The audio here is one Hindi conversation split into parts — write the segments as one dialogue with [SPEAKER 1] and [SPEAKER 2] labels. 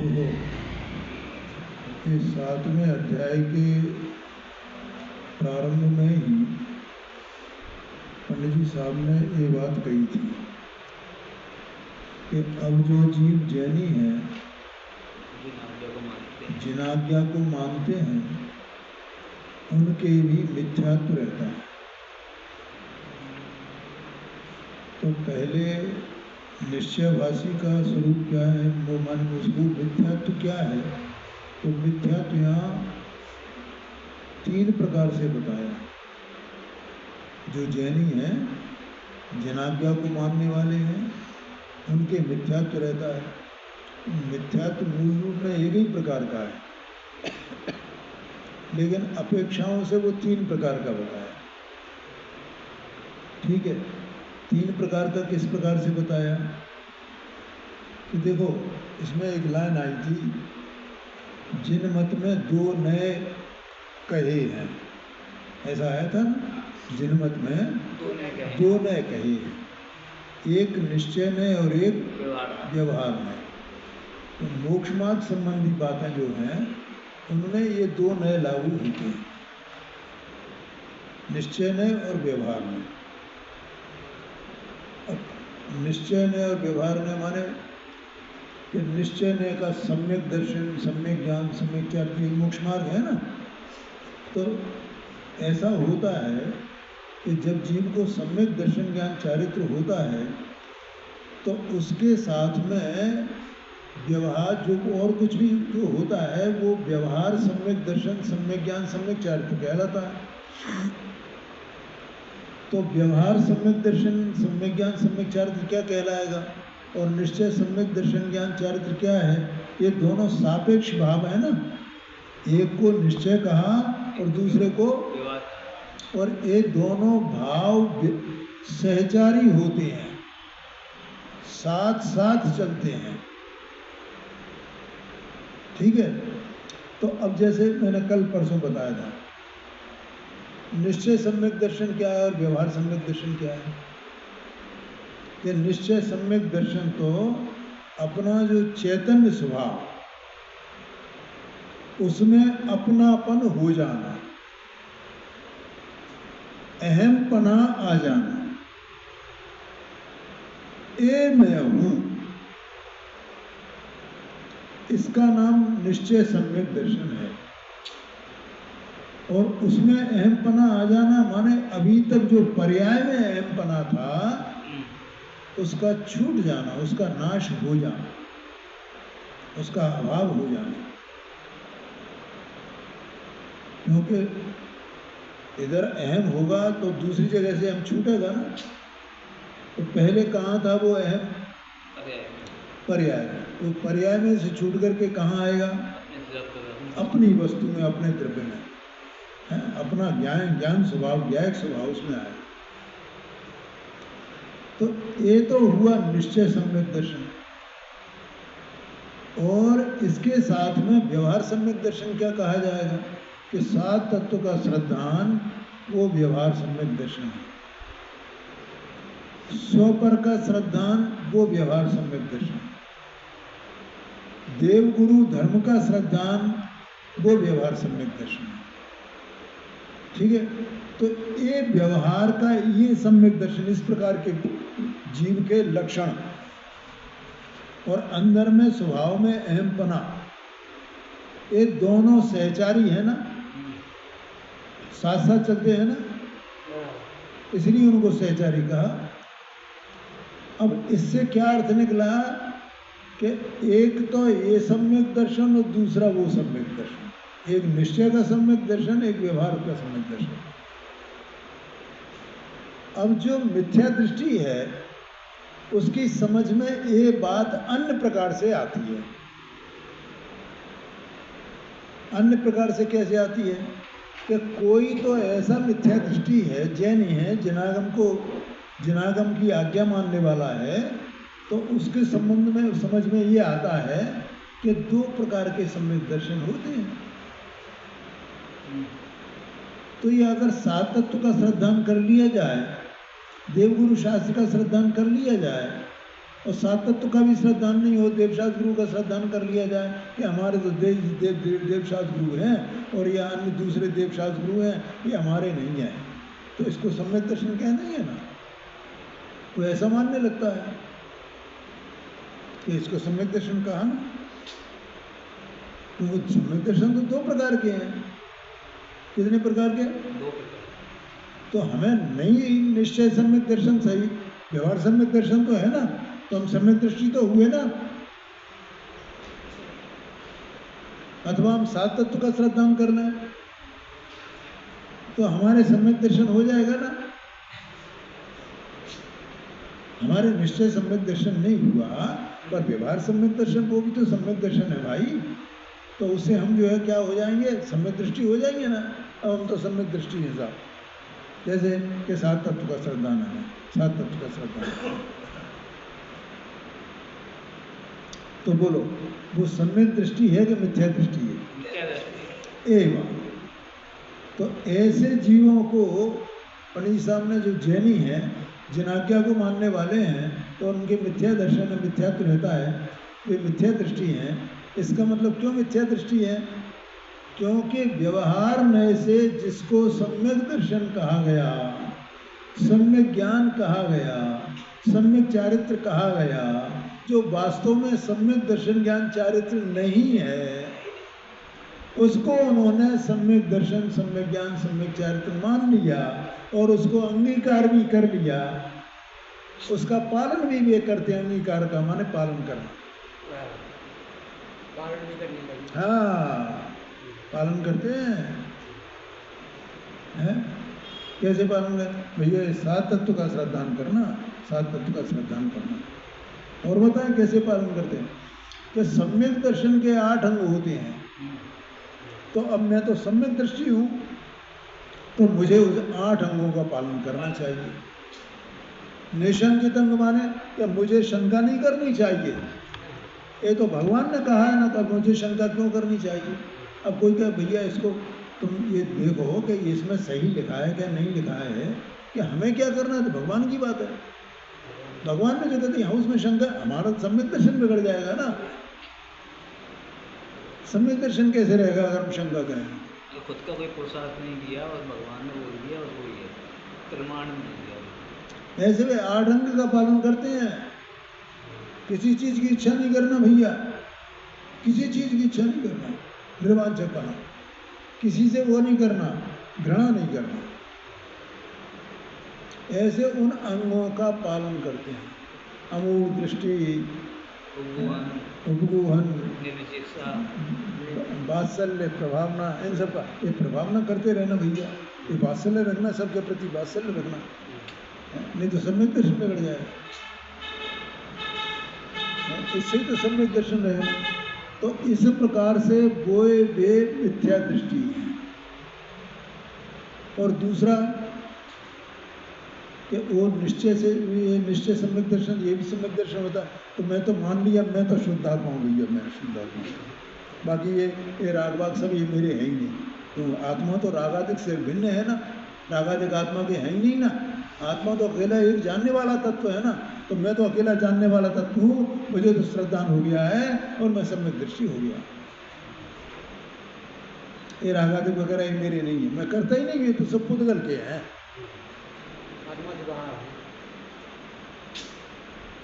[SPEAKER 1] देखो, इस 7वें अध्याय के प्रारंभ में ही पंडित जी साहब ने ये बात कही थी कि अब जो जीव जैनी हैं, जिन आज्ञा को मानते हैं, उनके भी मिथ्यात्व रहता है। तो पहले निश्चयभाषी का स्वरूप क्या है, वो मन उसको मिथ्यात्व क्या है, तो मिथ्यात्व यहाँ 3 प्रकार से बताया। जो जैनी हैं, जिन आज्ञा को मानने वाले हैं, उनके मिथ्यात्व रहता है। मिथ्यात्व मूल रूप में एक ही प्रकार का है, लेकिन अपेक्षाओं से वो 3 प्रकार का बताया। ठीक है, 3 प्रकार का किस प्रकार से बताया कि देखो, इसमें एक लाइन आई थी, जिन मत में 2 नए कहे हैं, ऐसा आया था ना। जिन मत में 2 नए कहे हैं, एक निश्चय में और एक व्यवहार में। तो मोक्ष मार्ग संबंधी बातें जो हैं, उनमें ये 2 नए लागू होते हैं, निश्चय में और व्यवहार में। अब निश्चय में और व्यवहार में माने कि निश्चय में का सम्यक दर्शन, सम्यक ज्ञान, सम्यक क्या, मोक्ष मार्ग है ना। तो ऐसा होता है कि जब जीव को सम्यक दर्शन ज्ञान चारित्र होता है, तो उसके साथ में व्यवहार जो और कुछ भी जो होता है, वो व्यवहार सम्यक दर्शन, सम्यक ज्ञान, सम्यक चारित्र कहलाता है। तो व्यवहार सम्यक दर्शन, सम्यक ज्ञान, सम्यक चारित्र क्या कहलाएगा, और निश्चय सम्यक दर्शन ज्ञान चारित्र क्या है। ये दोनों सापेक्ष भाव है ना। एक को निश्चय कहा और दूसरे को, और ये दोनों भाव सहचारी होते हैं, साथ साथ चलते हैं। ठीक है। तो अब जैसे मैंने कल परसों बताया था, निश्चय सम्यक दर्शन क्या है और व्यवहार सम्यक दर्शन क्या है। ये निश्चय सम्यक दर्शन तो अपना जो चैतन्य स्वभाव, उसमें अपनापन हो जाना, अहमपना आ जाना, ये मैं हूं, इसका नाम निश्चय सम्यक दर्शन है। और उसमें अहमपना आ जाना माने अभी तक जो पर्याय में अहमपना था, उसका छूट जाना, उसका नाश हो जाना, उसका अभाव हो जाना। क्योंकि इधर अहम होगा तो दूसरी जगह से अहम छूटेगा ना। तो पहले कहाँ था वो अहम, पर्याय। तो पर्याय में से छूट करके कहाँ आएगा, अपनी वस्तु में, अपने द्रव्य में है, अपना ज्ञान स्वभाव, ज्ञायक स्वभाव उसमें आएगा। तो ये तो हुआ निश्चय सम्यक दर्शन। और इसके साथ में व्यवहार सम्यक दर्शन क्या कहा जाएगा कि 7 तत्व का श्रद्धान, वो व्यवहार सम्यक दर्शन है। स्वपर का श्रद्धान, वो व्यवहार सम्यक दर्शन है। देवगुरु धर्म का श्रद्धान, वो व्यवहार सम्यक दर्शन है। ठीक है। तो ये व्यवहार का ये सम्यक दर्शन, इस प्रकार के जीव के लक्षण और अंदर में स्वभाव में अहमपना, ये दोनों सहचारी है ना, साथ साथ चलते हैं ना, इसलिए उनको सहचारी कहा। अब इससे क्या अर्थ निकला कि एक तो ये सम्यक दर्शन और दूसरा वो सम्यक दर्शन, एक निश्चय का सम्यक दर्शन, एक व्यवहार का सम्यक दर्शन। अब जो मिथ्या दृष्टि है, उसकी समझ में ये बात अन्य प्रकार से आती है। अन्य प्रकार से कैसे आती है कि कोई तो ऐसा मिथ्या दृष्टि है, जैनी है, जिनागम की आज्ञा मानने वाला है, तो उसके संबंध में समझ में ये आता है कि 2 प्रकार के सम्यक दर्शन होते हैं। तो ये अगर 7 तत्व का श्रद्धान कर लिया जाए, देवगुरु शास्त्र का श्रद्धान कर लिया जाए, और सात तत्व का भी श्रद्धान नहीं हो, देवशास्त्र गुरु का श्रद्धान कर लिया जाए कि हमारे तो देवशास्त्र गुरु हैं और ये अन्य दूसरे देवशास्त्र गुरु हैं, ये हमारे नहीं हैं, तो इसको सम्यक दर्शन कह नहीं है ना। वो ऐसा मानने लगता है कि इसको सम्यक दर्शन कहा ना। तो सम्यक दर्शन तो दो प्रकार के हैं। कितने प्रकार के?
[SPEAKER 2] दो प्रकार।
[SPEAKER 1] तो हमें नहीं निश्चय सम्यक दर्शन सही, व्यवहार सम्यक दर्शन तो है ना, तो हम सम्यक दृष्टि तो हुए ना। अथवा हम सात तत्व का श्रद्धान कर लें तो हमारे सम्यक दर्शन हो जाएगा ना। हमारे निश्चय सम्यक दर्शन नहीं हुआ, पर व्यवहार सम्यक दर्शन, वो भी तो सम्यक दर्शन है भाई। तो उससे हम जो है क्या हो जाएंगे, सम्यक दृष्टि हो जाएंगे ना। अब हम तो सम्यक दृष्टि है साहब, जैसे कि सात तत्व का श्रद्धान है, सात तत्व का श्रद्धान। तो बोलो वो सम्यक दृष्टि है कि मिथ्या दृष्टि है? एवं तो ऐसे जीवों को पंडित साहब ने, जो जैनी हैं, जिन आज्ञा को मानने वाले हैं, तो उनके मिथ्या दर्शन में मिथ्यात्व रहता है, वे मिथ्या दृष्टि हैं। इसका मतलब क्यों मिथ्या दृष्टि है? क्योंकि व्यवहार नय से जिसको सम्यक दर्शन कहा गया, सम्यक ज्ञान कहा गया, सम्यक चारित्र कहा गया, जो वास्तव में सम्यक दर्शन ज्ञान चारित्र नहीं है, उसको उन्होंने सम्यक दर्शन, सम्यक ज्ञान, सम्यक चारित्र मान लिया और उसको अंगीकार भी कर लिया। उसका पालन भी वे करते हैं। अंगीकार का माने पालन करना,
[SPEAKER 2] पालन भी करने लगे।
[SPEAKER 1] हाँ, पालन करते हैं। कैसे पालन करते? भैया सात तत्व का श्रद्धान करना, सात तत्व का श्रद्धान करना। और बताएं कैसे पालन करते हैं? कि सम्यक दर्शन के 8 अंग होते हैं। तो अब मैं तो सम्यक दृष्टि हूँ, तो मुझे उस 8 अंगों का पालन करना चाहिए। निशंकित अंग माने कि मुझे शंका नहीं करनी चाहिए। ये तो भगवान ने कहा है ना, तो मुझे शंका क्यों करनी चाहिए? अब कोई कहे भैया इसको तुम ये देखो कि इसमें सही लिखा है क्या नहीं लिखा है, कि हमें क्या करना है, तो भगवान की बात है। भगवान ने जो कहते हैं उसमें शंका, हमारा सम्यक दर्शन बिगड़ जाएगा ना। सम्यक दर्शन कैसे रहेगा अगर हम शंका करें?
[SPEAKER 2] खुद का कोई पुरुषार्थ नहीं दिया और भगवान ने बोल दिया और वही है, प्रमाण नहीं दिया।
[SPEAKER 1] ऐसे वे 8 अंग का पालन करते हैं। किसी चीज की इच्छा नहीं करना भैया, किसी चीज की इच्छा नहीं करना, निर्वांछपना, किसी से वो नहीं करना, घृणा नहीं करना। ऐसे उन अंगों का पालन करते हैं। अमूढ़ दृष्टि, उपगूहन, वात्सल्य, प्रभावना, इन सब का ये प्रभावना करते रहना भैया। ये वात्सल्य रखना, सबके प्रति वात्सल्य रखना, नहीं तो सम्यक दर्शन बिगड़ जाएगा। इससे तो सम्यक दर्शन रहेगा। तो इस प्रकार से वो वे मिथ्या दृष्टि है। और दूसरा कि वो निश्चय से, ये निश्चय सम्यक दर्शन, ये भी सम्यक दर्शन होता है। तो मैं तो मान लिया मैं तो शुद्धात्मा हूँ भैया, मैं शुद्धात्मा हूँ, बाकी ये राग वाग सब ये मेरे है ही नहीं। तो आत्मा तो रागादिक से भिन्न है ना, रागादिक आत्मा के है ही नहीं ना। आत्मा तो अकेला एक जानने वाला तत्व है ना, तो मैं तो अकेला जानने वाला तत्व हूँ, मुझे तो श्रद्धान हो गया है और मैं सम्यक दृष्टि हो गया। ये रागादिक वगैरह ये मेरे नहीं है, मैं करता ही नहीं, ये तो सब पुद्गल के हैं।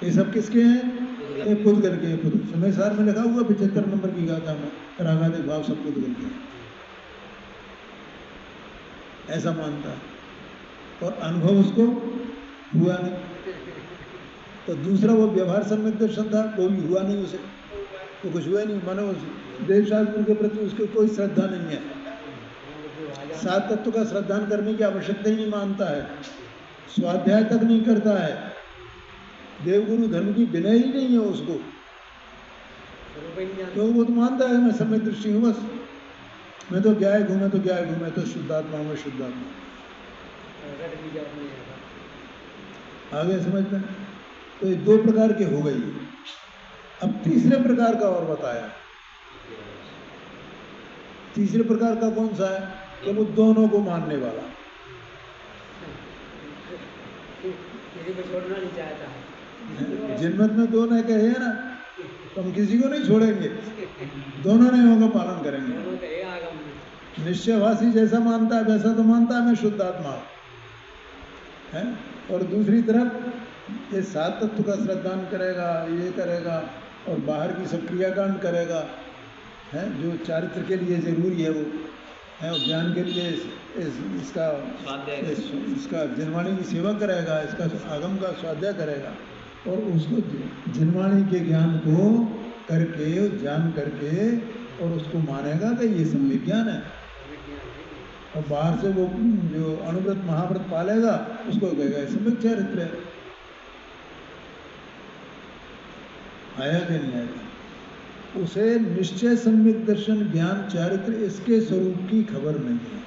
[SPEAKER 1] ये सब किसके हैं? ये पुद्गल के। समय सार में लिखा हुआ 75 नंबर की गाथा में, रागादिक भाव सब पुद्गल के हैं, ऐसा मानता है। और अनुभव उसको हुआ नहीं। तो दूसरा वो व्यवहार सम्यक दर्शन था, वो भी हुआ नहीं उसे, तो कुछ हुआ नहीं। मानो देवशास्त्र के प्रति उसकी कोई श्रद्धा नहीं है। सात तत्व का श्रद्धान करने की आवश्यकता ही नहीं मानता है, स्वाध्याय तक नहीं करता है, देवगुरु धर्म की विनय ही नहीं है उसको। तो वो तो मानता है मैं सम्यक दृष्टि हूँ, बस मैं तो ज्ञायक हूँ, मैं तो ज्ञायक हूँ, मैं तो शुद्धात्मा हूँ, मैं शुद्धात्मा। आगे समझ में? तो ये 2 प्रकार के हो गई। अब तीसरे प्रकार का और बताया। तीसरे प्रकार का कौन सा है? कि वो दोनों को मानने वाला,
[SPEAKER 2] किसी को छोड़ना नहीं चाहता।
[SPEAKER 1] जिनमत में दो न कहे ना, तो हम किसी को नहीं छोड़ेंगे, दोनों नियमों का पालन करेंगे। निश्चयवासी जैसा मानता है वैसा तो मानता है मैं शुद्ध आत्मा है, और दूसरी तरफ ये सात तत्व का श्रद्धान करेगा, ये करेगा और बाहर की सब क्रियाकांड करेगा है, जो चारित्र के लिए जरूरी है वो है, और ज्ञान के लिए इसका जिनवाणी की सेवा करेगा, इसका आगम का स्वाध्याय करेगा, और उसको जिनवाणी के ज्ञान को करके जान करके और उसको मानेगा कि ये सम्यक ज्ञान है, और बाहर से वो जो अनुव्रत महाव्रत पालेगा उसको कहेगा सम्यक चारित्र है। आया कि नहीं आया? उसे निश्चय सम्यक दर्शन ज्ञान चारित्र इसके स्वरूप की खबर नहीं है।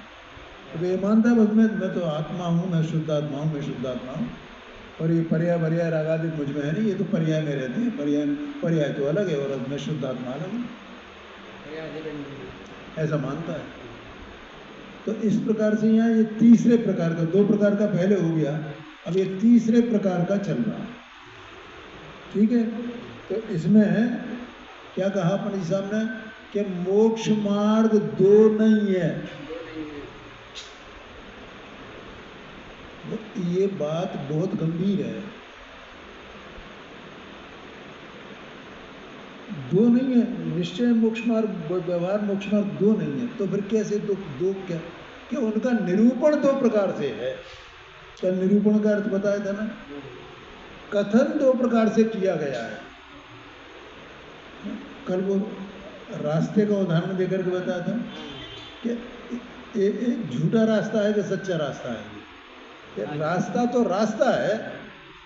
[SPEAKER 1] तो ये मानता है बस मैं तो आत्मा हूँ, मैं शुद्ध आत्मा हूँ, मैं शुद्ध आत्मा हूँ, और ये पर्याय पर्याय रागादि मुझ में है नहीं, ये तो पर्याय में रहते हैं, पर्याय तो अलग है और मैं शुद्ध आत्मा अलग हूँ, ऐसा मानता है। तो इस प्रकार से यहाँ ये तीसरे प्रकार का, दो प्रकार का पहले हो गया, अब ये तीसरे प्रकार का चल रहा है, ठीक है। तो इसमें क्या कहा पंडित साहब ने कि मोक्ष मार्ग दो नहीं है। ये बात बहुत गंभीर है, दो नहीं है। निश्चय मोक्ष मार्ग, व्यवहार मोक्ष मार्ग दो नहीं है, तो फिर कैसे दो क्या उनका निरूपण दो प्रकार से है। क्या निरूपण का अर्थ बताया था ना, कथन दो प्रकार से किया गया है। कल वो रास्ते का उदाहरण देकर के बताया था कि एक झूठा रास्ता है कि सच्चा रास्ता है। रास्ता तो रास्ता है,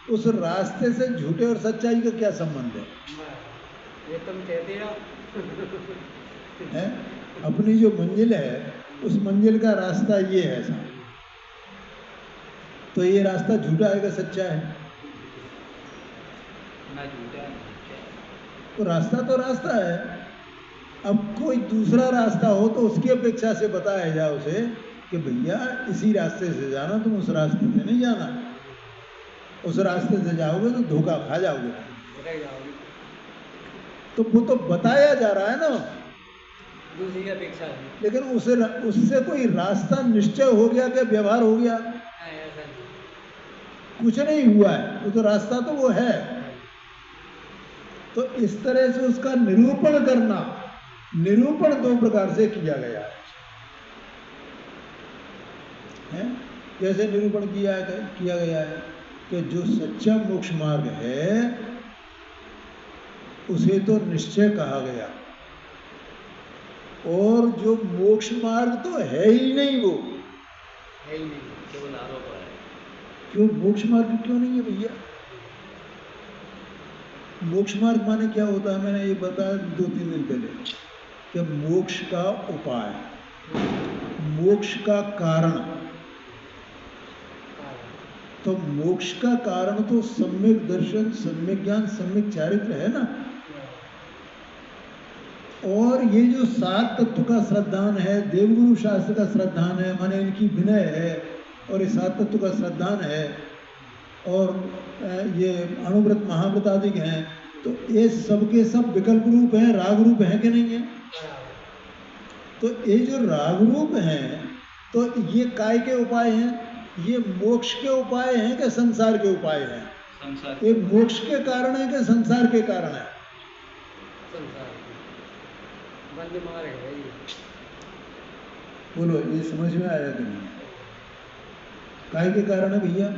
[SPEAKER 1] उस रास्ते से झूठे और सच्चाई का क्या संबंध है?
[SPEAKER 2] ये तुम कहते हो
[SPEAKER 1] है अपनी जो मंजिल है उस मंजिल का रास्ता ये है ऐसा, तो ये रास्ता झूठा है कि सच्चा है?
[SPEAKER 2] ना झूठा है,
[SPEAKER 1] तो रास्ता तो रास्ता है। अब कोई दूसरा रास्ता हो तो उसकी अपेक्षा से बताया जाए उसे कि भैया इसी रास्ते से जाना, तुम उस रास्ते से नहीं जाना, उस रास्ते से जाओगे तो धोखा खा जाओगे। तो वो तो बताया जा रहा है ना
[SPEAKER 2] दूसरी अपेक्षा है,
[SPEAKER 1] लेकिन उससे कोई रास्ता निश्चय हो गया क्या, व्यवहार हो गया? कुछ नहीं हुआ है, वो तो रास्ता तो वो है। तो इस तरह से उसका निरूपण करना, निरूपण दो प्रकार से किया गया है? जैसे निरूपण किया गया है कि जो सच्चा मोक्ष मार्ग है उसे तो निश्चय कहा गया, और जो मोक्ष मार्ग तो है ही नहीं, वो
[SPEAKER 2] है ही नहीं, केवल आरोप है।
[SPEAKER 1] क्यों मोक्ष मार्ग क्यों नहीं है भैया? मोक्ष मार्ग माने क्या होता है? मैंने ये बताया 2-3 दिन पहले कि मोक्ष का उपाय, मोक्ष का कारण। तो मोक्ष का कारण तो सम्यक दर्शन, सम्यक ज्ञान, सम्यक चारित्र है ना। और ये जो सात तत्व का श्रद्धान है, देवगुरु शास्त्र का श्रद्धान है, माने इनकी विनय है, और ये सात तत्व का श्रद्धान है, और ये अणुव्रत महाव्रत आदि हैं, तो ये सबके सब विकल्प रूप हैं, राग रूप हैं कि नहीं है? तो ये जो राग रूप हैं, तो ये काय के उपाय हैं? ये मोक्ष के उपाय हैं कि संसार के उपाय हैं?
[SPEAKER 2] संसार।
[SPEAKER 1] ये मोक्ष के कारण है कि संसार के कारण है?
[SPEAKER 2] संसार बंद मार है ये।
[SPEAKER 1] बोलो, ये समझ में आया कि नहीं? काय के कारण है भैया?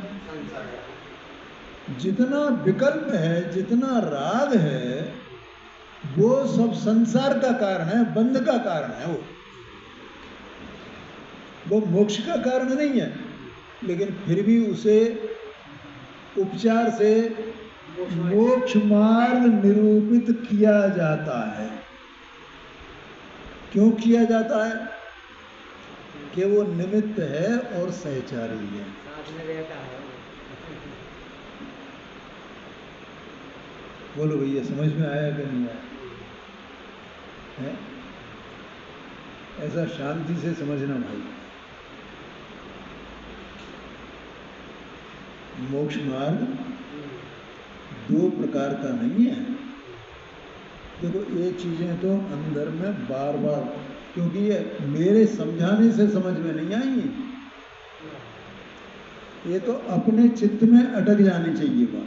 [SPEAKER 1] जितना विकल्प है, जितना राग है, वो सब संसार का कारण है, बंध का कारण है। वो मोक्ष का कारण नहीं है, लेकिन फिर भी उसे उपचार से मोक्ष मार्ग निरूपित किया जाता है। क्यों किया जाता है? कि वो निमित्त है और सहचारी है।
[SPEAKER 2] साथ में रहता है।
[SPEAKER 1] बोलो भैया, समझ में आया कि नहीं आया? है? ऐसा शांति से समझना भाई। मोक्ष मार्ग दो प्रकार का नहीं है। देखो ये चीजें तो अंदर में बार बार, क्योंकि ये मेरे समझाने से समझ में नहीं आई, ये तो अपने चित्त में अटक जानी चाहिए बात,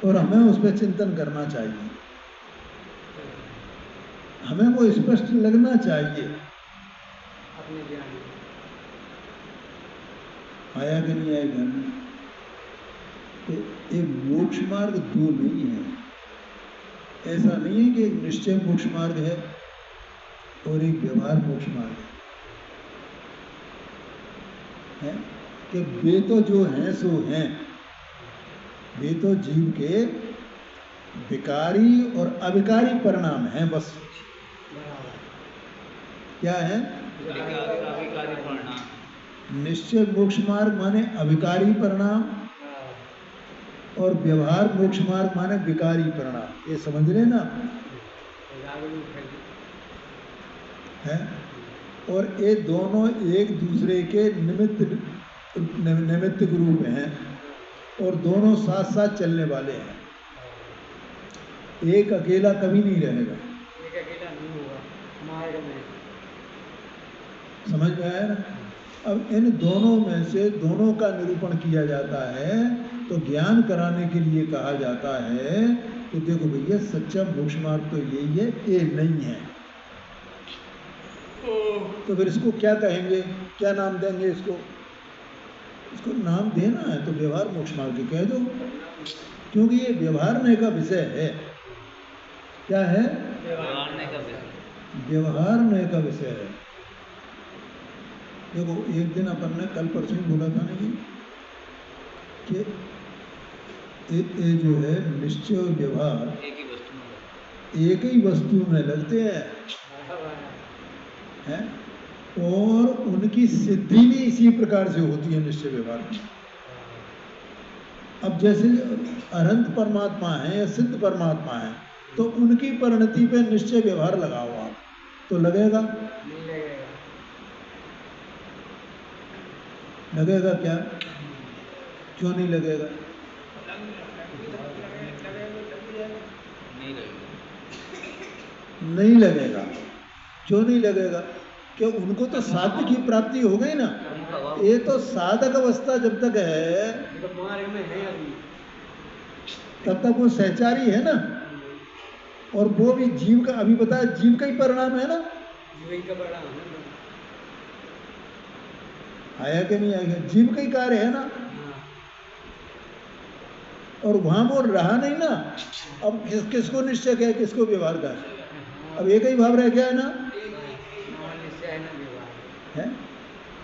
[SPEAKER 1] और हमें उस पर चिंतन करना चाहिए, हमें वो स्पष्ट लगना चाहिए।
[SPEAKER 2] अपने ज्ञान
[SPEAKER 1] आया कि नहीं आया घर में? तो एक मोक्ष मार्ग दो नहीं है। ऐसा नहीं है कि एक निश्चय मोक्ष मार्ग है और एक व्यवहार मोक्ष मार्ग है, कि वे तो जो हैं सो हैं, वे तो जीव के विकारी और अविकारी परिणाम हैं बस। क्या है?
[SPEAKER 2] अविकारी परिणाम।
[SPEAKER 1] निश्चय मोक्ष मार्ग माने अविकारी परिणाम और व्यवहार मोक्ष मार्ग माने विकारी परिणाम। ये समझ रहे ना है? और ये दोनों एक दूसरे के निमित्त रूप हैं और दोनों साथ साथ चलने वाले हैं। एक अकेला कभी नहीं रहेगा,
[SPEAKER 2] एक अकेला नहीं होगा, मार्ग में।
[SPEAKER 1] समझ में आया ना? अब इन दोनों में से दोनों का निरूपण किया जाता है, तो ज्ञान कराने के लिए कहा जाता है कि देखो भैया सच्चा मोक्ष मार्ग तो यही है, ये नहीं है। तो फिर इसको क्या कहेंगे, क्या नाम देंगे इसको? इसको नाम देना है तो व्यवहार मोक्ष मार्ग कह दो, क्योंकि ये व्यवहारने का विषय है। क्या है?
[SPEAKER 2] व्यवहारने का विषय।
[SPEAKER 1] व्यवहारने का विषय है। देखो एक दिन अपन ने कल परसों ही बोला था ना कि ये जो है निश्चय और व्यवहार एक ही वस्तु में लगते हैं है? और उनकी सिद्धि भी इसी प्रकार से होती है निश्चय व्यवहार में। अब जैसे अनंत परमात्मा है या सिद्ध परमात्मा है, तो उनकी परिणति पे निश्चय व्यवहार लगाओ आप, तो लगेगा? लगेगा क्या? क्यों नहीं लगेगा? नहीं लगेगा। क्यों नहीं लगेगा? कि उनको तो साध्य की प्राप्ति हो गई ना। ये तो साधक अवस्था जब तक है तब तक वो सहचारी है ना, और वो भी जीव का, अभी बताया जीव का ही परिणाम है ना। आया कि नहीं आएगा? जीव का ही कार्य है ना, और वहां वो रहा नहीं ना। अब किसको निश्चय है, किसको व्यवहार का है? अब एक ही भाव रह गया है ना, है?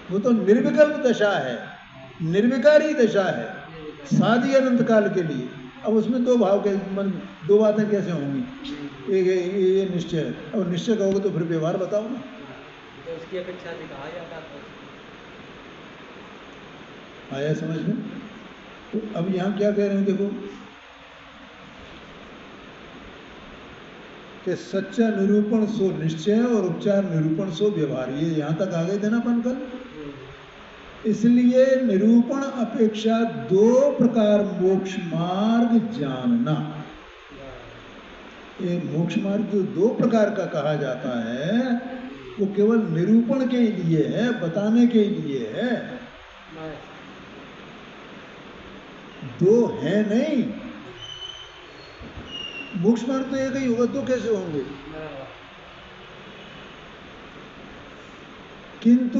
[SPEAKER 1] वो तो निर्विकल्प दशा है, निर्विकारी दशा है, साधी अनंत काल के लिए। अब उसमें दो भाव के मन, दो बातें कैसे होंगी? एक ये निश्चय है, अब निश्चय कहोगे तो फिर व्यवहार बताओ ना।
[SPEAKER 2] तो उसकी अपेक्षा से कहा जाता है।
[SPEAKER 1] आया समझ में? तो अब यहाँ क्या कह रहे हैं देखो, कि सच्चा निरूपण सो निश्चय और उपचार निरूपण सो व्यवहार। ये यहाँ तक आ गए थे ना अपन कल। इसलिए निरूपण अपेक्षा दो प्रकार मोक्ष मार्ग जानना। ये मोक्ष मार्ग जो दो प्रकार का कहा जाता है वो केवल निरूपण के लिए है, बताने के लिए है, दो है नहीं। मोक्ष मार्ग तो एक ही होगा, दो कैसे होंगे? किंतु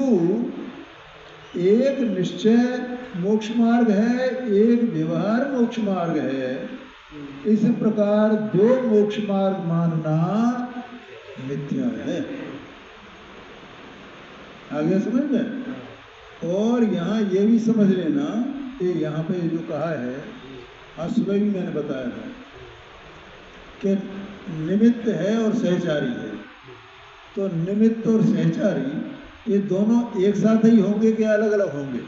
[SPEAKER 1] एक निश्चय मोक्ष मार्ग है, एक व्यवहार मोक्ष मार्ग है। इस प्रकार दो मोक्ष मार्ग मानना मिथ्या है। आगे समझ में? और यहाँ ये भी समझ लेना, ये यहाँ पे जो कहा है, आज सुबह भी मैंने बताया था कि निमित्त है और सहचारी है। तो निमित्त और सहचारी ये दोनों एक साथ ही होंगे कि अलग अलग होंगे?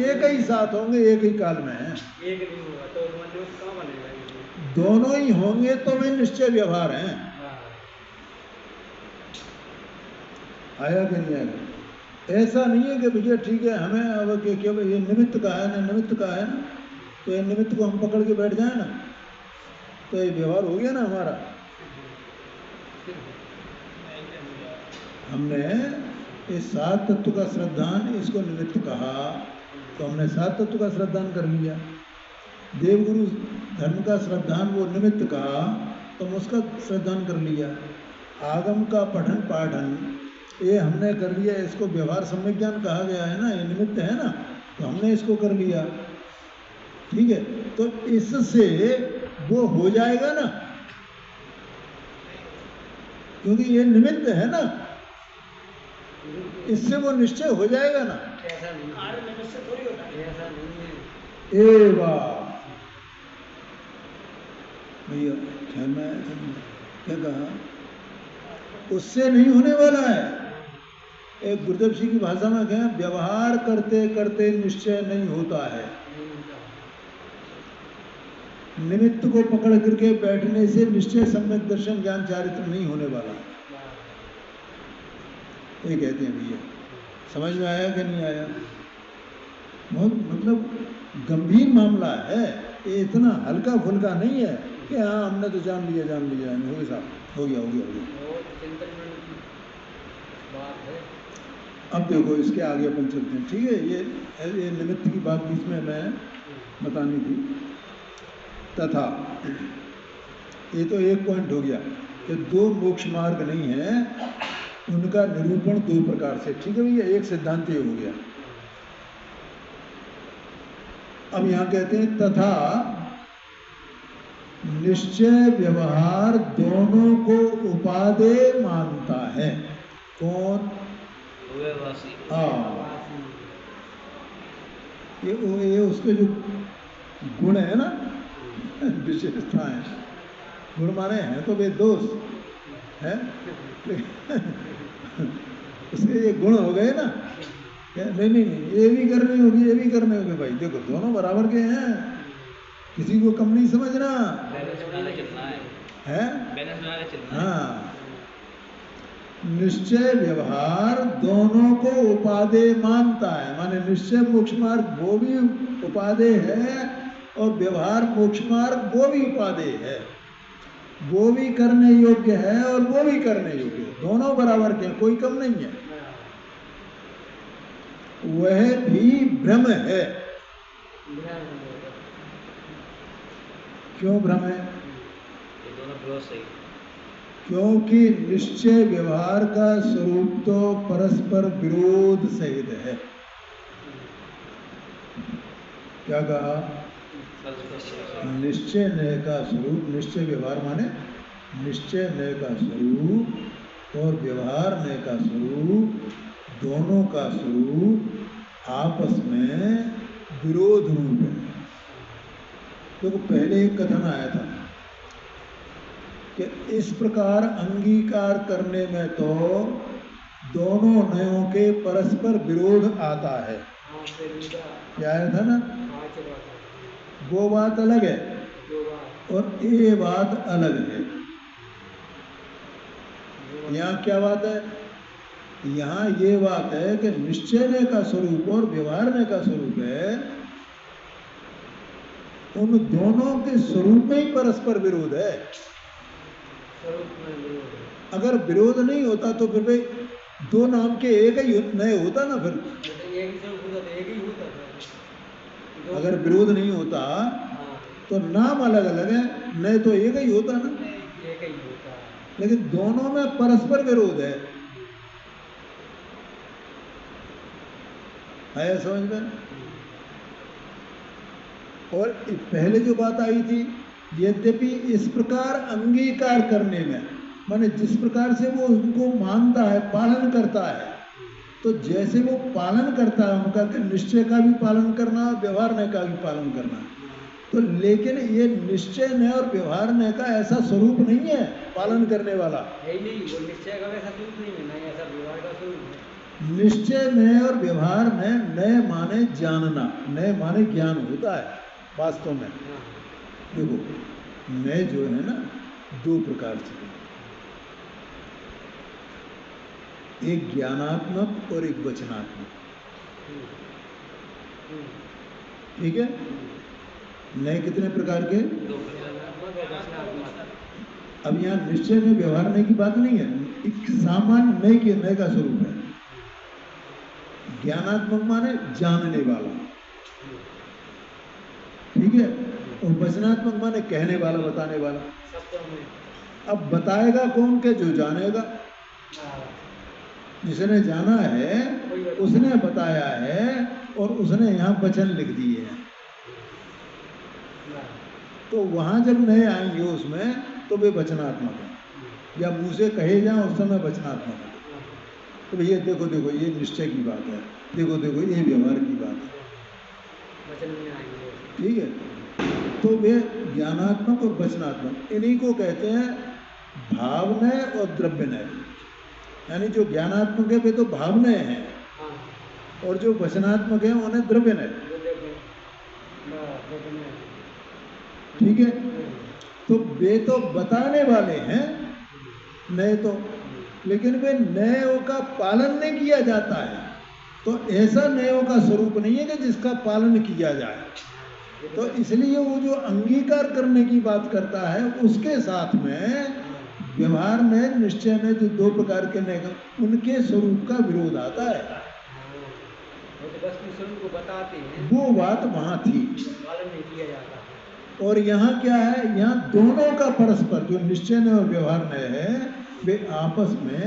[SPEAKER 1] एक ही साथ होंगे, एक ही काल में है।
[SPEAKER 2] एक नहीं होगा तो कहाँ बनेगा?
[SPEAKER 1] दोनों ही होंगे तो वे निश्चय व्यवहार हैं। आया कि नहीं आया? ऐसा नहीं है कि भैया ठीक है हमें अब ये निमित्त का है ना, निमित्त का है ना, तो ये निमित्त को हम पकड़ के बैठ जाए ना तो ये व्यवहार हो गया ना हमारा। हमने इस सात तत्व का श्रद्धान इसको निमित्त कहा तो हमने सात तत्व का श्रद्धान कर लिया। देवगुरु धर्म का श्रद्धान वो निमित्त कहा तो हम उसका श्रद्धान कर लिया। आगम का पठन पाठन ये हमने कर लिया, इसको व्यवहार सम्यक ज्ञान कहा गया है ना, ये निमित्त है ना, तो हमने इसको कर लिया। ठीक है, तो इससे वो हो जाएगा ना, क्योंकि ये निमित्त है ना, इससे वो निश्चय हो जाएगा ना। ए वाह भैया, ख्याल में आया क्या कहा? उससे नहीं होने वाला है। एक गुरुदेव जी की भाषा में कहें, व्यवहार करते करते निश्चय नहीं होता है। निमित्त को पकड़ करके बैठने से निश्चय सम्यक दर्शन ज्ञान चारित्र नहीं होने वाला। ये कहते हैं भैया, समझ में आया कि नहीं आया? बहुत मतलब गंभीर मामला है ये, इतना हल्का फुल्का नहीं है कि हाँ हमने तो जान लिया हो गया साहब, हो गया। अब देखो इसके आगे अपन चलते हैं। ठीक है, ये निमित्त की बात बीच में मैं बतानी थी। तथा ये तो एक पॉइंट हो गया कि दो मोक्ष मार्ग नहीं है, उनका निरूपण दो प्रकार से। ठीक है भैया, एक सिद्धांत ये हो गया। अब यहां कहते हैं तथा निश्चय व्यवहार दोनों को उपादेय मानता है। कौन? ये उसके जो गुण है ना, विशेषता है। गुण माने हैं तो वे दोष है, उसके ये गुण हो गए ना। नहीं, ये भी करने होगी भाई। देखो दोनों बराबर के हैं, किसी को कम नहीं समझना है। हाँ, निश्चय व्यवहार दोनों को उपादेय मानता है, माने निश्चय मोक्ष मार्ग वो भी उपादेय है और व्यवहार मोक्ष मार्ग वो भी उपादेय है। वो भी करने योग्य है और वो भी करने योग्य है, दोनों बराबर के, कोई कम नहीं है। वह भी ब्रह्म है। क्यों ब्रह्म है? क्योंकि निश्चय व्यवहार का स्वरूप तो परस्पर विरोध सहित है। क्या कहा? निश्चय नय का स्वरूप, निश्चय व्यवहार माने निश्चय नय का स्वरूप और व्यवहार नय का स्वरूप, दोनों का स्वरूप आपस में विरोध रूप है। देखो पहले एक कथन आया था कि इस प्रकार अंगीकार करने में तो दोनों नयों के परस्पर विरोध आता है। क्या आया था ना? वो बात अलग है और ये बात अलग है। यहाँ क्या बात है? यहाँ ये बात है कि निश्चय का स्वरूप और व्यवहार का स्वरूप है, उन दोनों के स्वरूप में ही परस्पर विरोध है। अगर विरोध नहीं होता तो फिर भाई दो नाम के एक ही नए होता ना, फिर अगर विरोध नहीं होता तो नाम अलग अलग है, नए तो एक ही होता ना। लेकिन दोनों में परस्पर विरोध है। आया समझ में? और पहले जो बात आई थी, यद्यपि इस प्रकार अंगीकार करने में, माने जिस प्रकार से वो उनको मानता है, पालन करता है, तो जैसे वो पालन करता है उनका निश्चय का भी पालन करना, व्यवहार नय का भी पालन करना, तो लेकिन ये निश्चय नय और व्यवहार नय का ऐसा स्वरूप नहीं है पालन करने वाला।
[SPEAKER 2] वो निश्चय का वैसा स्वरूप नहीं है, ना ऐसा व्यवहार का स्वरूप है।
[SPEAKER 1] निश्चय नय और व्यवहार नय, नय माने जानना, नय माने ज्ञान होता है वास्तव में। देखो नय जो है ना, दो प्रकार से, एक ज्ञानात्मक और एक वचनात्मक। ठीक है? नए कितने प्रकार के?
[SPEAKER 2] दो प्रकार।
[SPEAKER 1] अब यहाँ निश्चय में व्यवहार नए की बात नहीं है, एक सामान्य नए के नए का स्वरूप है। ज्ञानात्मक माने जानने वाला, ठीक है, और वचनात्मक माने कहने वाला, बताने वाला। अब बताएगा कौन के? जो जानेगा। जिसने जाना है उसने बताया है, और उसने यहाँ वचन लिख दिए हैं। तो वहां जब नए आएंगे उसमें तो वे वचनात्मक है, या मुंह से कहे जाए उस समय वचनात्मक है। तो भैया देखो देखो ये निश्चय की बात है, देखो देखो ये व्यवहार की बात है, ठीक है। तो वे ज्ञानात्मक और वचनात्मक, इन्हीं को कहते हैं भावनय और द्रव्यनय। यानी जो ज्ञानात्मक है वे तो भावनय हैं, और जो वचनात्मक है उन्हें द्रव्यनय, ठीक है। तो वे तो बताने वाले हैं नए तो, लेकिन वे नयों का पालन नहीं किया जाता है। तो ऐसा नयों का स्वरूप नहीं है कि जिसका पालन किया जाए। तो इसलिए वो जो अंगीकार करने की बात करता है उसके साथ में व्यवहार में, निश्चय में जो दो प्रकार के नए, उनके स्वरूप का विरोध आता है।
[SPEAKER 2] स्वरूप को बताते हैं,
[SPEAKER 1] वो बात वहां थी,
[SPEAKER 2] पालन नहीं किया जाता।
[SPEAKER 1] और यहाँ क्या है? यहाँ दोनों का परस्पर, जो निश्चय नय और व्यवहार नय है, वे आपस में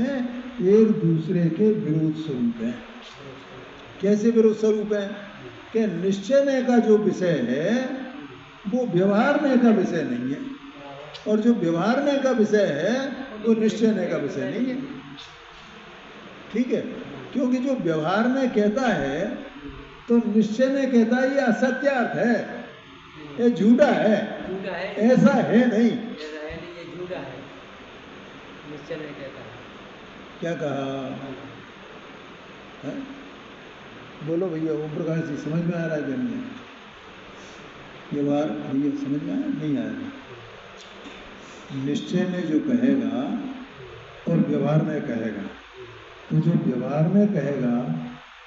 [SPEAKER 1] एक दूसरे के विरोध स्वरूप हैं। कैसे विरोध स्वरूप है? कि निश्चय नय का जो विषय है वो व्यवहार नय का विषय नहीं है, और जो व्यवहार नय का विषय है वो निश्चय नय का विषय नहीं है, ठीक है। क्योंकि जो व्यवहार नय कहता है तो निश्चय नय कहता है ये असत्यार्थ है, ये झूठा है, ऐसा है नहीं,
[SPEAKER 2] ये झूठा है। निश्चय नहीं कहता है।
[SPEAKER 1] क्या कहा है? बोलो भैया, ओम प्रकाश जी, समझ में आ रहा है कि नहीं? ये बार भैया समझ में आया? नहीं आया? निश्चय में जो कहेगा और व्यवहार में कहेगा, तो जो व्यवहार में कहेगा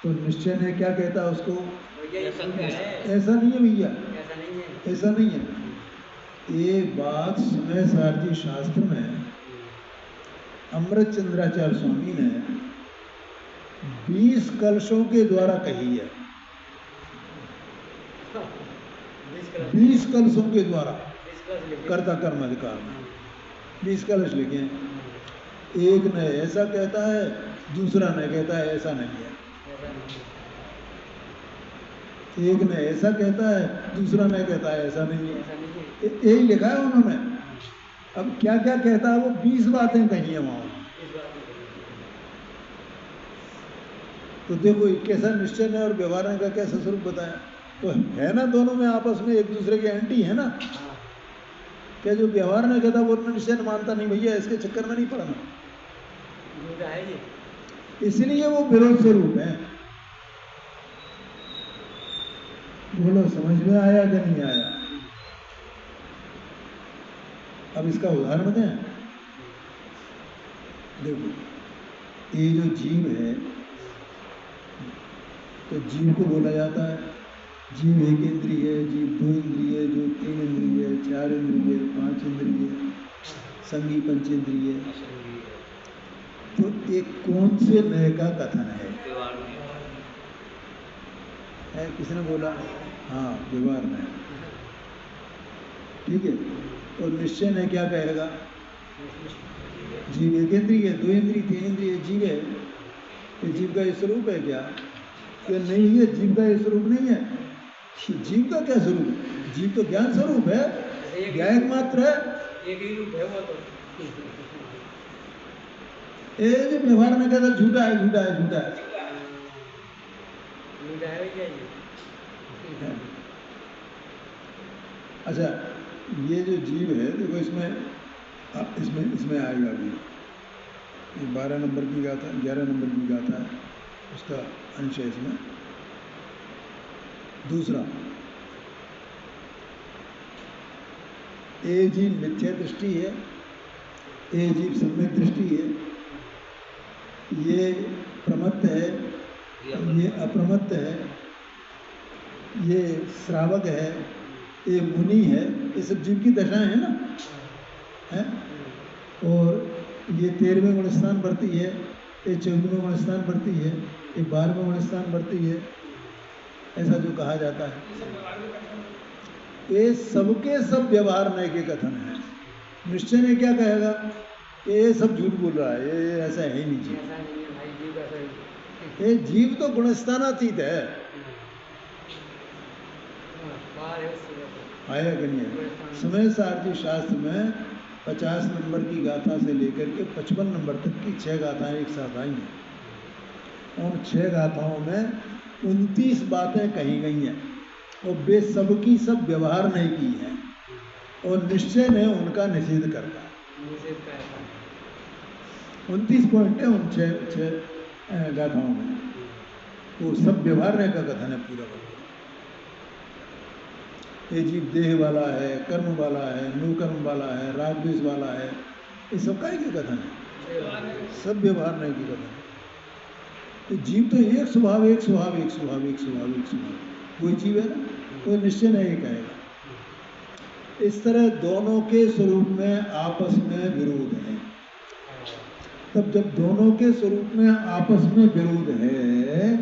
[SPEAKER 1] तो निश्चय ने क्या कहता है उसको? ऐसा नहीं है भैया, ऐसा नहीं है। एक बात समय सारथी शास्त्र में अमृत चंद्राचार्य स्वामी ने 20 कलशों के द्वारा कही है। 20 कलशों के द्वारा कर्ता कर्म अधिकार में 20 कलश लिखे हैं। एक ने ऐसा कहता है, दूसरा ने कहता है ऐसा नहीं है। एक ने ऐसा कहता है, दूसरा ने कहता है ऐसा नहीं है। यही लिखा है उन्होंने। अब क्या क्या कहता है वो? 20 बातें कही है वहां। तो देखो कैसा निश्चय ने और व्यवहार का कैसा स्वरूप बताया। तो है ना, दोनों में आपस में एक दूसरे के एंटी है ना। क्या जो व्यवहार ने कहता वो निश्चय मानता नहीं, भैया इसके चक्कर में नहीं पड़ना, इसलिए वो विरोध स्वरूप है। बोलो समझ में आया कि नहीं आया? अब इसका उदाहरण दें। देखो ये जो जीव है, तो जीव को बोला जाता है जीव एक इंद्रिय है, जीव दो इंद्रिय, जो 3 इंद्रिय, 4 इंद्रिय, 5 इंद्रिय, संगी पंचेंद्रिय। तो एक कौन से नए का कथन है? किसने बोला? हाँ, व्यवहार में, ठीक है। और निश्चय ने क्या कहेगा? जीव एक इंद्रिय, 2 इंद्रिय, 3 इंद्रिय जीव है। ये जीव का ये स्वरूप है क्या? ये नहीं है, जीव का ये स्वरूप नहीं है। जीव का क्या स्वरूप? जीव तो ज्ञान स्वरूप है, ज्ञान मात्र है,
[SPEAKER 2] एक ही रूप है वो तो।
[SPEAKER 1] जो व्यवहार में कहता झूठा है, झूठा है, झूठा है,
[SPEAKER 2] झूठा है क्या ये?
[SPEAKER 1] अच्छा, ये जो जीव है देखो इसमें इसमें आएगा अभी 12 नंबर की गाथा, 11 नंबर की गाथा है, उसका अंश है इसमें। दूसरा, ए जीव मिथ्या दृष्टि है, ए जीव सम्यक दृष्टि है, ये प्रमत्त है, ये अप्रमत्त है, ये श्रावक है, ये मुनि है, ये सब जीव की दशाएं है ना, है? और ये 13वें गुण स्थान बढ़ती है, ये 14वें गुण स्थान बढ़ती है, ये 12वें गुण स्थान बढ़ती है, ऐसा जो कहा जाता है। ये सबके सब व्यवहार नय के कथन है। निश्चय ने क्या कहेगा, ये सब झूठ बोल रहा है, ये ऐसा है ही नहीं जीव। ये जीव तो गुणस्थानातीत है, आया कि नहीं है? समय सारथी शास्त्र में 50 नंबर की गाथा से लेकर के 55 नंबर तक की 6 गाथाएं एक साथ आई हैं। उन 6 गाथाओं में 29 बातें कही गई हैं और वे सबकी सब व्यवहार नहीं की हैं, और निश्चय ने उनका निषेध करता है। 29 पॉइंट है उन 6 गाथाओं में, वो सब व्यवहार नहीं का कथन है पूरा का। ये जीव देह वाला है, कर्म वाला है, नुकर्म वाला है, राग द्वेष वाला है, ये सब काय के कथन है, सब व्यवहार नहीं के कथन है। तो जीव तो एक स्वभाव, एक स्वभाव, एक स्वभाव, एक स्वभाव, एक स्वभाव, वही जीव है ना, वो निश्चय नहीं कहेगा। इस तरह दोनों के स्वरूप में आपस में विरोध है। तब जब दोनों के स्वरूप में आपस में विरोध है,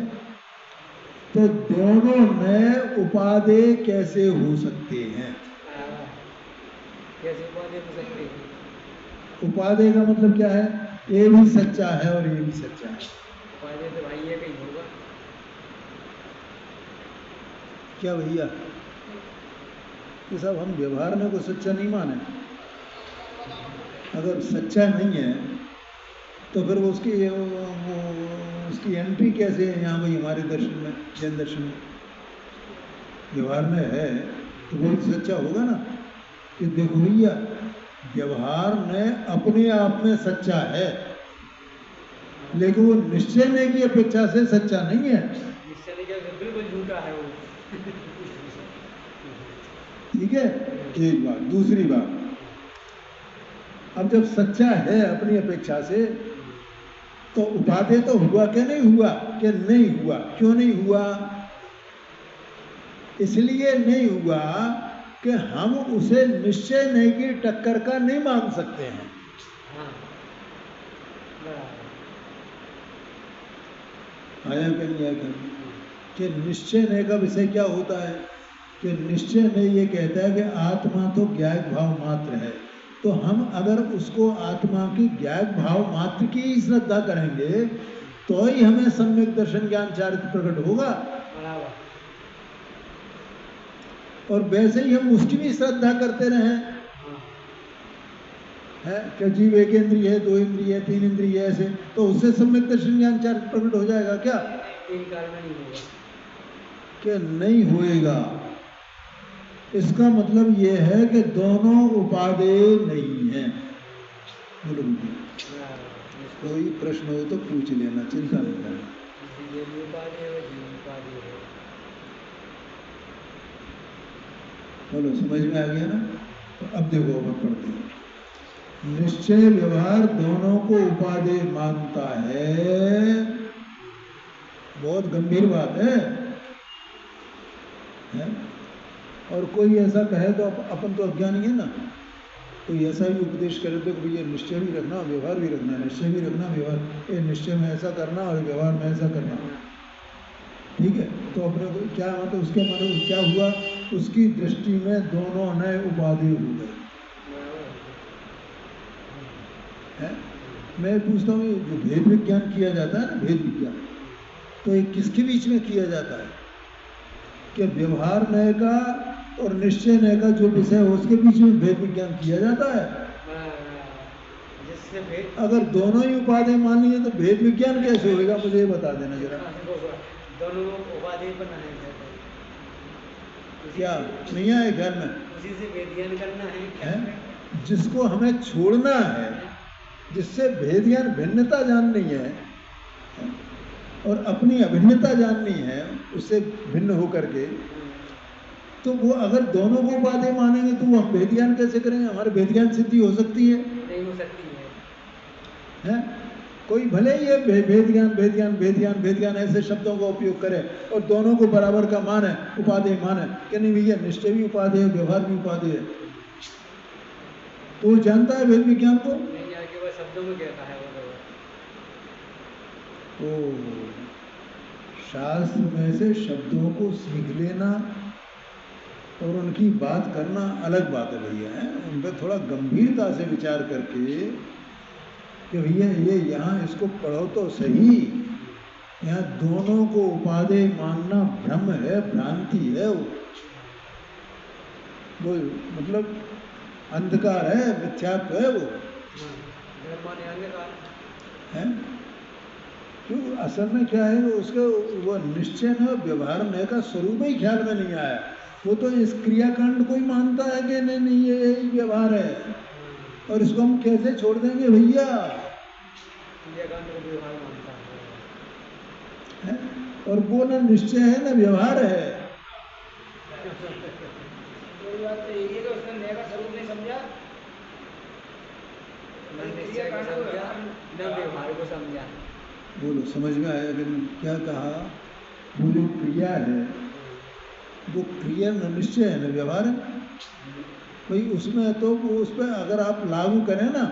[SPEAKER 1] तो दोनों नए उपादेय कैसे हो सकते हैं?
[SPEAKER 2] कैसे उपादेय हो सकते हैं?
[SPEAKER 1] उपादेय का मतलब क्या है? ये भी सच्चा है और ये भी सच्चा है।
[SPEAKER 2] उपादेय तो भाई ये कहीं होगा
[SPEAKER 1] क्या भैया? ये सब हम व्यवहार में को सच्चा नहीं माने। अगर सच्चा नहीं है तो फिर वो उसकी एंट्री कैसे है यहाँ भाई हमारे दर्शन में, जैन दर्शन में? व्यवहार में है तो वो सच्चा होगा ना। कि देखो भैया, व्यवहार में अपने आप में सच्चा है, लेकिन वो निश्चय ने की अपेक्षा से सच्चा नहीं है।
[SPEAKER 2] निश्चय ने क्या, बिल्कुल झूठा है वो।
[SPEAKER 1] ठीक है, एक बात। दूसरी बात, अब जब सच्चा है अपनी अपेक्षा से, तो उपादेय तो हुआ कि नहीं हुआ? कि नहीं हुआ। क्यों नहीं हुआ? इसलिए नहीं हुआ कि हम उसे निश्चय नहीं की टक्कर का नहीं मान सकते हैं। आया कि नहीं आया? कि निश्चय नहीं का विषय क्या होता है? कि निश्चय नहीं ये कहता है कि आत्मा तो ज्ञात भाव मात्र है, तो हम अगर उसको आत्मा की ज्ञात भाव मात्र की ही श्रद्धा करेंगे तो ही हमें सम्यक दर्शन ज्ञान चारित्र प्रकट होगा, और वैसे ही हम उसकी भी श्रद्धा करते रहें है कि जीव एक इंद्रिय है, 2 इंद्रिय है, 3 इंद्रिय है, ऐसे तो उससे सम्यक दर्शन ज्ञान चारित्र प्रकट हो जाएगा क्या? कि नहीं होएगा। इसका मतलब ये है कि दोनों उपादेय नहीं है। बोलो कोई प्रश्न हो तो पूछ लेना, चिंता नहीं करना। बोलो समझ में आ गया ना? तो अब देखो, अब पढ़ते हैं। निश्चय व्यवहार दोनों को उपादेय मानता है, बहुत गंभीर बात है? और कोई ऐसा कहे तो अपन तो अज्ञानी है ना, कोई ऐसा ही उपदेश करे तो भैया निश्चय भी रखना, व्यवहार भी रखना, निश्चय भी रखना, व्यवहार, ये निश्चय में ऐसा करना और व्यवहार में ऐसा करना, ठीक है? तो अपने को क्या मतलब, उसके मतलब क्या हुआ? उसकी दृष्टि में दोनों नए उपादेय हो गए। मैं पूछता हूँ, जो भेद विज्ञान किया जाता है ना, भेद विज्ञान, तो ये किसके बीच में किया जाता है? कि व्यवहार नय का और निश्चय नय का जो विषय है उसके बीच में भेद विज्ञान किया जाता है। अगर दोनों ही उपादेय मान लिए तो भेद विज्ञान कैसे होगा? मुझे ये बता देना जरा।
[SPEAKER 2] दोनों उपादेय बनाए
[SPEAKER 1] क्या नहीं आए घर में?
[SPEAKER 2] उसी से भेद ज्ञान करना है?
[SPEAKER 1] जिसको हमें छोड़ना है, जिससे भेद ज्ञान भिन्नता जाननी है और अपनी अभिन्नता जाननी है, उससे भिन्न होकर के, तो वो अगर दोनों को उपादेय मानेंगे तो वो हम भेद ज्ञान कैसे करेंगे? हमारे भेद ज्ञान सिद्धि हो सकती है?
[SPEAKER 2] नहीं हो सकती है।
[SPEAKER 1] कोई भले ही ये भेद ज्ञान ऐसे शब्दों का उपयोग करे और दोनों को बराबर का मान है, उपादेय मान है कि नहीं भैया, निश्चय भी उपादेय है, व्यवहार भी उपादेय है। तो वो जानता है वेद विज्ञान को,
[SPEAKER 2] केवल शब्दों में कहता है
[SPEAKER 1] वो शास्त्र में से शब्दों को सीख लेना और उनकी बात करना अलग बात है भैया, है उन पर थोड़ा गंभीरता से विचार करके कि भैया ये यहाँ इसको पढ़ो तो सही, यहाँ दोनों को उपादेय मानना भ्रम है, भ्रांति है, वो मतलब अंधकार है, मिथ्यात्व है वो है। क्यों असल में क्या है, उसका वो निश्चय न व्यवहार का स्वरूप ही ख्याल में नहीं आया। वो तो इस क्रियाकांड को ही मानता है कि नहीं नहीं ये व्यवहार है, और इसको हम कैसे छोड़ देंगे भैया,
[SPEAKER 2] क्रियाकांड को व्यवहार मानता
[SPEAKER 1] है? और वो न निश्चय है न व्यवहार है।
[SPEAKER 2] बात तो यही है कि उसने नया का स्वरूप नहीं समझा, क्रियाकांड को समझा, न व्यवहार को समझा।
[SPEAKER 1] बोलो समझ में आया कि क्या कहा? वो जो क्रिया है वो क्रिया न निश्चय है न व्यवहार है भाई, उसमें तो उस पर अगर आप लागू करें ना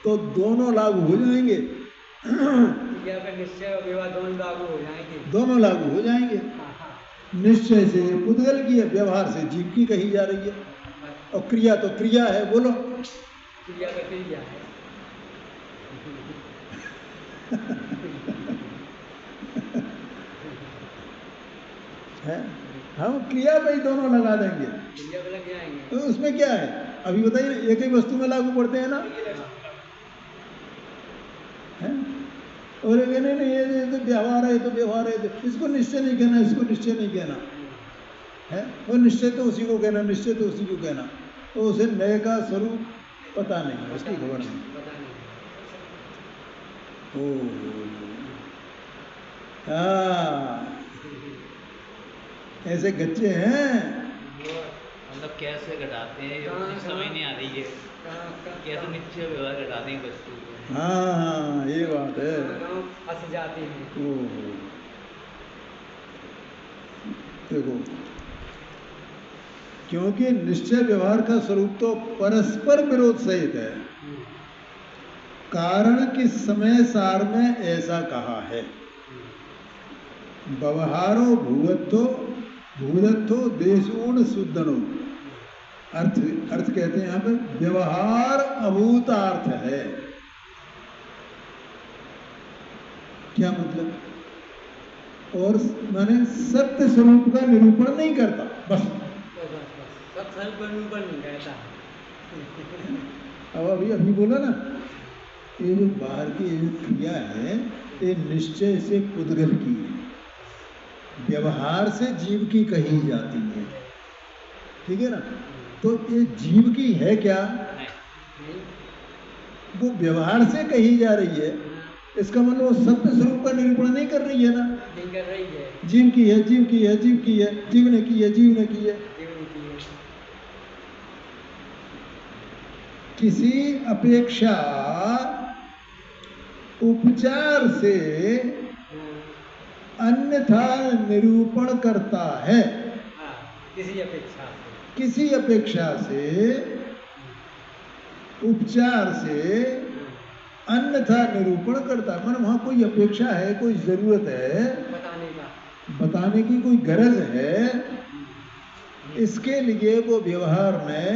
[SPEAKER 1] तो दोनों लागू हो जाएंगे।
[SPEAKER 2] क्रिया पे निश्चय और व्यवहार दोनों लागू हो जाएंगे,
[SPEAKER 1] दोनों लागू हो जाएंगे। निश्चय से पुद्गल की है, व्यवहार से जीव की कही जा रही है, और क्रिया तो क्रिया है। बोलो
[SPEAKER 2] क्रिया का क्रिया है
[SPEAKER 1] है, हम क्रिया पे ही दोनों लगा देंगे,
[SPEAKER 2] क्रिया पे लग जाएंगे।
[SPEAKER 1] तो उसमें क्या है? अभी बताइए, एक ही वस्तु में लागू पड़ते हैं ना, है? और ये नहीं ये तो व्यवहार है, तो व्यवहार है, तो इसको निश्चय नहीं कहना, इसको निश्चय नहीं कहना है। और निश्चय तो उसी को कहना, निश्चय तो उसी को कहना, तो उसे नए का स्वरूप पता नहीं, उसकी खबर नहीं। हाँ ऐसे गच्चे हैं,
[SPEAKER 2] मतलब कैसे घटाते हैं समझ नहीं आ रही है, कैसे निश्चय व्यवहार घटाते हैं वस्तु को।
[SPEAKER 1] हाँ ये बात है,
[SPEAKER 2] फंस जाती है।
[SPEAKER 1] देखो क्योंकि निश्चय व्यवहार का स्वरूप तो परस्पर विरोध सहित है, कारण कि समय सार में ऐसा कहा है, व्यवहारो भूवत्थो भूदत्थो देशोण शुद्धनो। अर्थ कहते हैं यहाँ पे व्यवहार अभूतार्थ है। क्या मतलब? और माने सत्य स्वरूप का निरूपण नहीं करता, बस
[SPEAKER 2] सत्य स्वरूप का निरूपण नहीं करता।
[SPEAKER 1] अब अभी बोला ना, ये जो बाहर की ये क्रिया है ये निश्चय से पुद्गल की है, व्यवहार से जीव की कही जाती है, ठीक है ना? तो ये जीव की है क्या? वो व्यवहार से कही जा रही है, इसका मतलब वो सत्य स्वरूप का निरूपण नहीं कर रही है ना,
[SPEAKER 2] नहीं कर रही है।
[SPEAKER 1] जीव की है, जीव की है, जीव की है, जीव ने की है, जीव ने की है। किसी अपेक्षा उपचार से अन्यथा निरूपण करता है, किसी अपेक्षा से उपचार से अन्यथा निरूपण करता है। मतलब वहां कोई अपेक्षा है, कोई जरूरत है बताने की, कोई गरज है, इसके लिए वो व्यवहार में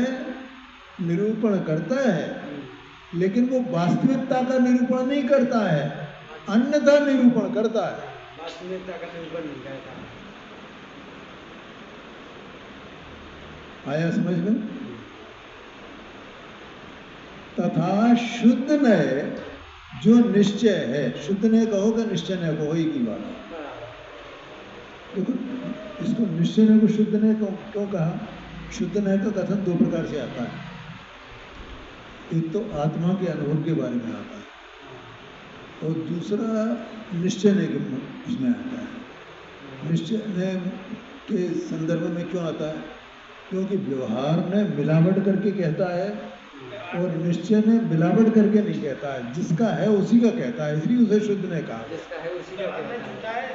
[SPEAKER 1] निरूपण करता है, लेकिन वो वास्तविकता का निरूपण नहीं करता है, अन्यथा निरूपण करता है।
[SPEAKER 2] वास्तविकता का निरूपण नहीं करता।
[SPEAKER 1] आया समझ में? तथा शुद्ध नय जो निश्चय है, शुद्ध नय कहो कि निश्चय नय कहो, ही की बात है। देखो इसको निश्चय नय को शुद्ध नय क्यों कहा? शुद्ध नय का कथन दो प्रकार से आता है, एक तो आत्मा के अनुभव के बारे में आता है, और दूसरा निश्चय नय के उसमें आता है। निश्चय नय के संदर्भ में क्यों आता है? क्योंकि व्यवहार ने मिलावट करके कहता है और निश्चय ने मिलावट करके नहीं कहता है, जिसका है उसी का कहता है, इसलिए उसे शुद्ध ने कहा।
[SPEAKER 3] जिसका है उसी का कहता है।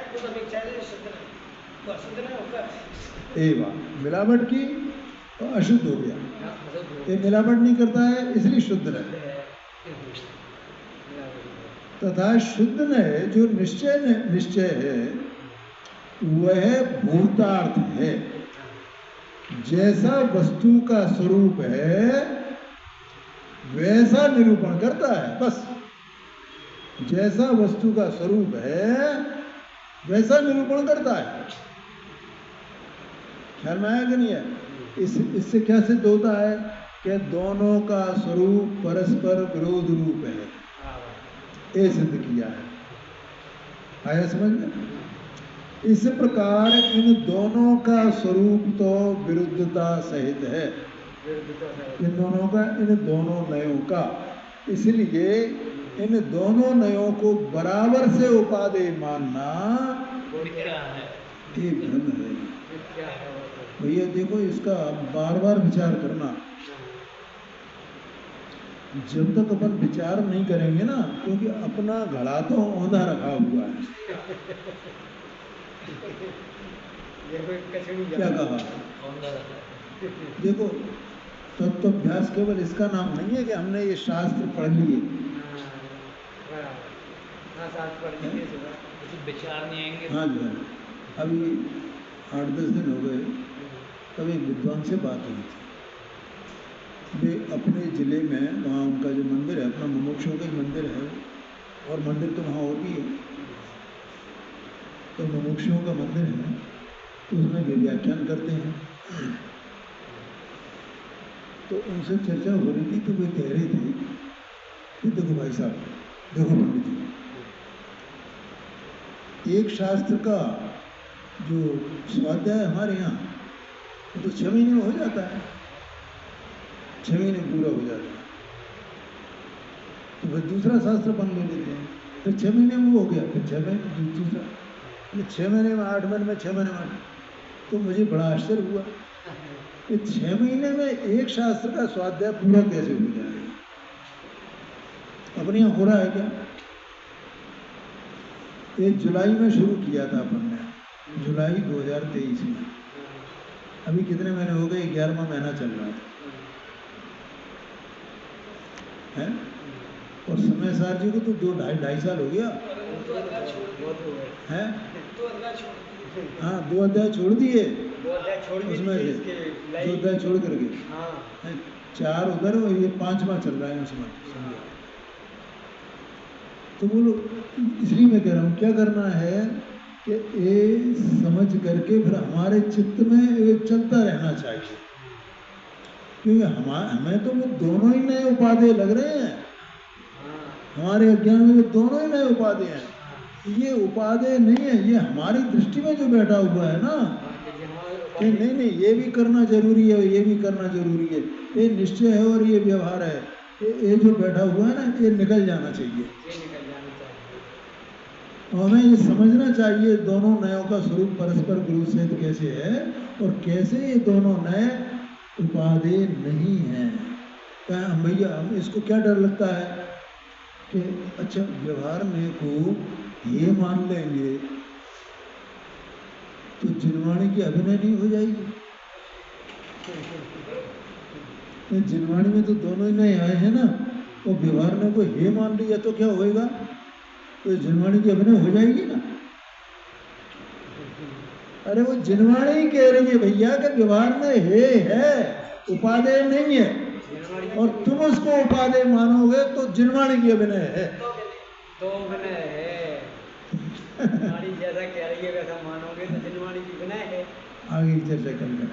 [SPEAKER 1] ये बात मिलावट की तो अशुद्ध हो गया, ये मिलावट नहीं करता है इसलिए शुद्ध रहे। तथा शुद्ध ने जो निश्चय है वह भूतार्थ है, जैसा वस्तु का स्वरूप है वैसा निरूपण करता है। बस जैसा वस्तु का स्वरूप है वैसा निरूपण करता है। ख्याल में आया कि नहीं है? इससे क्या सिद्ध होता है कि दोनों का स्वरूप परस्पर विरोध रूप है, ये सिद्ध किया है। आया समझ में? इस प्रकार इन दोनों का स्वरूप तो विरुद्धता सहित है, इन दोनों नयों का, इसलिए इन दोनों नयों को बराबर से उपादेय मानना ये भ्रम है। भैया देखो, इसका बार बार विचार करना। जब तक अपन विचार नहीं करेंगे ना, क्योंकि अपना घड़ा तो औंधा रखा हुआ है। क्या कहा? देखो, तत्वाभ्यास केवल इसका नाम नहीं है कि हमने ये शास्त्र पढ़ लिए,
[SPEAKER 2] विचार नहीं आएंगे।
[SPEAKER 1] हाँ जी, अभी 8-10 दिन हो गए, तब एक विद्वान से बात हुई थी। वे अपने ज़िले में, वहाँ उनका जो मंदिर है, अपना मुमुक्षुओं का ही मंदिर है, और मंदिर तो वहाँ और भी है, तो मुमुक्षुओं का मंदिर है, तो उसमें वे व्याख्यान करते हैं। तो उनसे चर्चा हो रही थी, तो वे कह रहे थे कि देखो भाई साहब, देखो पंडित जी, एक शास्त्र का जो स्वाध्याय हमारे यहाँ तो 6 महीने में हो जाता है, 6 महीने पूरा हो जाता है, तो फिर दूसरा शास्त्र बन ले लेते हैं, फिर 6 महीने में वो हो गया, फिर 6 महीने दूसरा, 6 महीने में 8 महीने में 6 महीने में 8। तो मुझे बड़ा आश्चर्य हुआ कि 6 महीने में एक शास्त्र का स्वाध्याय पूरा कैसे हो जाएगा? अपने यहाँ हो रहा है क्या? ये जुलाई में शुरू किया था अपन ने, जुलाई 2023 में, अभी कितने महीने हो गए? 11वां महीना चल रहा है? और समय सार जी को तो 2-2.5 साल हो गया है। हाँ, 2 अध्याय छोड़ दिए, उसमें से 2 अध्याय छोड़ करके 4 उधर, और ये 5वां चल रहा है उसमें। तो बोलो, इसलिए मैं कह रहा हूँ क्या करना है कि ये समझ करके फिर हमारे चित्त में ये चलता रहना चाहिए, क्योंकि हमें तो वो दोनों ही नए उपादेय लग रहे हैं, हमारे अज्ञान में वो दोनों ही नए उपादेय हैं। ये उपादेय नहीं है, ये हमारी दृष्टि में जो बैठा हुआ है ना कि नहीं ये भी करना जरूरी है, ये भी करना जरूरी है, ये निश्चय है और ये व्यवहार है, ये जो बैठा हुआ है ना, ये निकल जाना चाहिए। तो हमें ये समझना चाहिए दोनों नयों का स्वरूप परस्पर विरोध सहित कैसे है, और कैसे ये दोनों नए उपादेय नहीं हैं। भैया, हम इसको क्या डर लगता है कि अच्छा व्यवहार में को ये मान लेंगे तो जिनवाणी की अभिनय नहीं हो जाएगी? जिनवाणी में तो दोनों ही नए आए हैं ना, और व्यवहार में कोई हे मान लिया तो क्या होएगा? तो जिनवाणी की अभिनय हो जाएगी ना। अरे वो जिनवाणी कह रही है भैया कि व्यवहार में हे है, उपादेय नहीं है, और तुम उसको उपादेय मानोगे तो जिनवाणी की अभिनय है,
[SPEAKER 3] तो अभिनय है। जिनवाणी जैसा कह रही है वैसा मानोगे तो जिनवाणी की अभिनय है।
[SPEAKER 1] आगे चर्चा करेंगे।